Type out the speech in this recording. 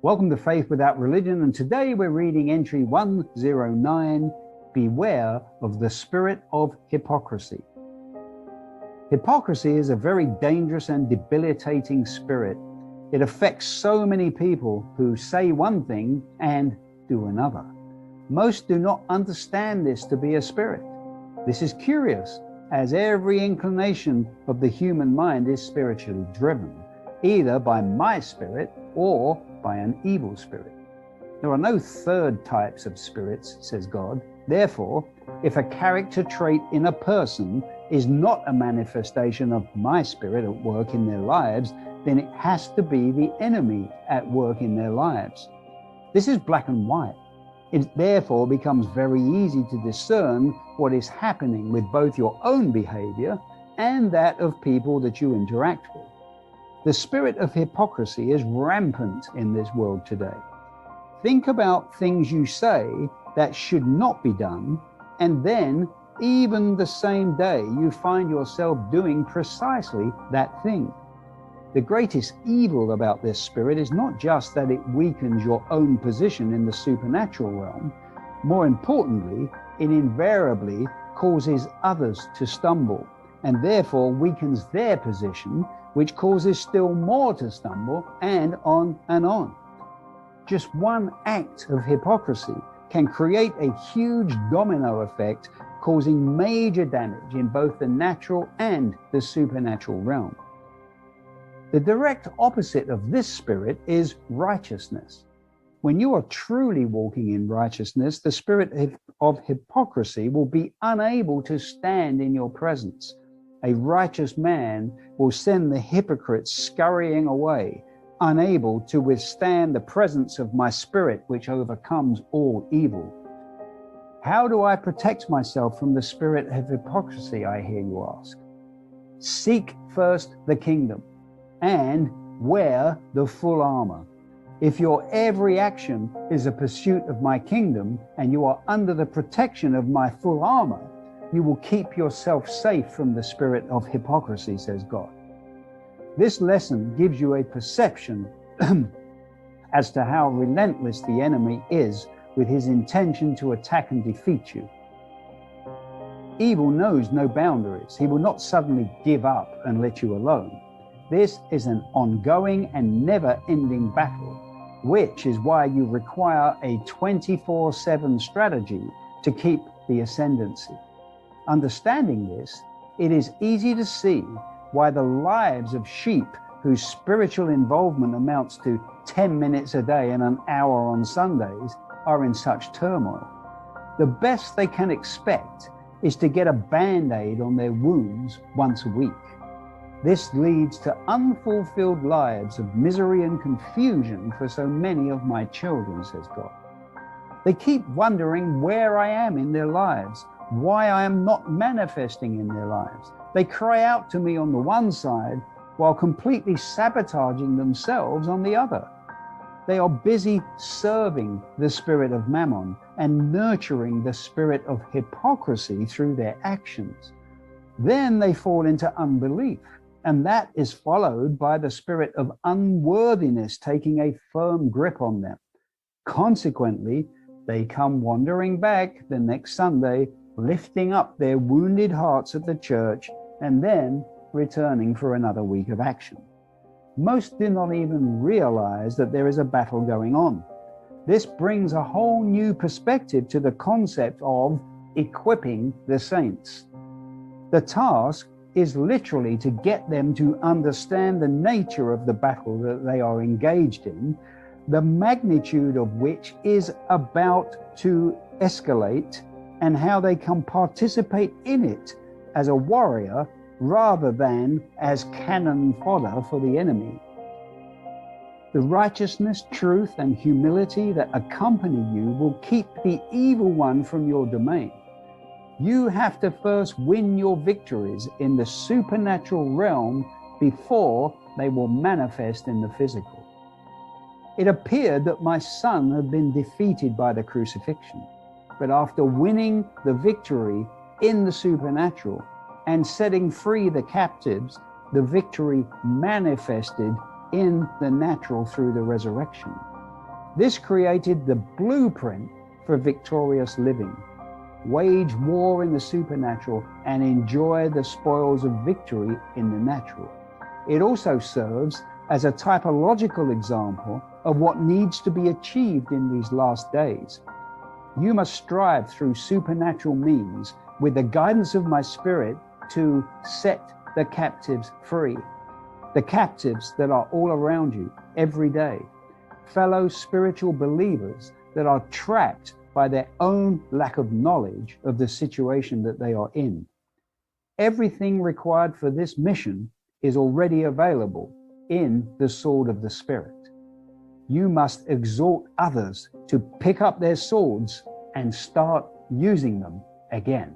Welcome to Faith Without Religion, and today we're reading entry 109, Beware of the Spirit of Hypocrisy. Hypocrisy is a very dangerous and debilitating spirit. It affects so many people who say one thing and do another. Most do not understand this to be a spirit. This is curious, as every inclination of the human mind is spiritually driven, either by my spirit or by an evil spirit. There are no third types of spirits, says God. Therefore, if a character trait in a person is not a manifestation of my spirit at work in their lives, then it has to be the enemy at work in their lives. This is black and white. It therefore becomes very easy to discern what is happening with both your own behavior and that of people that you interact with. The spirit of hypocrisy is rampant in this world today. Think about things you say that should not be done, and then, even the same day, you find yourself doing precisely that thing. The greatest evil about this spirit is not just that it weakens your own position in the supernatural realm. More importantly, it invariably causes others to stumble, and therefore weakens their position, which causes still more to stumble, and on and on. Just one act of hypocrisy can create a huge domino effect, causing major damage in both the natural and the supernatural realm. The direct opposite of this spirit is righteousness. When you are truly walking in righteousness, the spirit of hypocrisy will be unable to stand in your presence. A righteous man will send the hypocrites scurrying away, unable to withstand the presence of my spirit, which overcomes all evil. How do I protect myself from the spirit of hypocrisy, I hear you ask? Seek first the kingdom and wear the full armor. If your every action is a pursuit of my kingdom and you are under the protection of my full armor, you will keep yourself safe from the spirit of hypocrisy, says God. This lesson gives you a perception as to how relentless the enemy is with his intention to attack and defeat you. Evil knows no boundaries. He will not suddenly give up and let you alone. This is an ongoing and never-ending battle, which is why you require a 24/7 strategy to keep the ascendancy. Understanding this, it is easy to see why the lives of sheep whose spiritual involvement amounts to 10 minutes a day and an hour on Sundays are in such turmoil. The best they can expect is to get a band-aid on their wounds once a week. This leads to unfulfilled lives of misery and confusion for so many of my children, says God. They keep wondering where I am in their lives, why I am not manifesting in their lives. They cry out to me on the one side while completely sabotaging themselves on the other. They are busy serving the spirit of mammon and nurturing the spirit of hypocrisy through their actions. Then they fall into unbelief, and that is followed by the spirit of unworthiness taking a firm grip on them. Consequently, they come wandering back the next Sunday, lifting up their wounded hearts at the church, and then returning for another week of action. Most do not even realize that there is a battle going on. This brings a whole new perspective to the concept of equipping the saints. The task is literally to get them to understand the nature of the battle that they are engaged in, the magnitude of which is about to escalate, and how they can participate in it as a warrior rather than as cannon fodder for the enemy. The righteousness, truth, and humility that accompany you will keep the evil one from your domain. You have to first win your victories in the supernatural realm before they will manifest in the physical. It appeared that my son had been defeated by the crucifixion. But after winning the victory in the supernatural and setting free the captives, the victory manifested in the natural through the resurrection. This created the blueprint for victorious living. Wage war in the supernatural and enjoy the spoils of victory in the natural. It also serves as a typological example of what needs to be achieved in these last days. You must strive through supernatural means with the guidance of my Spirit to set the captives free. The captives that are all around you every day. Fellow spiritual believers that are trapped by their own lack of knowledge of the situation that they are in. Everything required for this mission is already available in the sword of the Spirit. You must exhort others to pick up their swords and start using them again.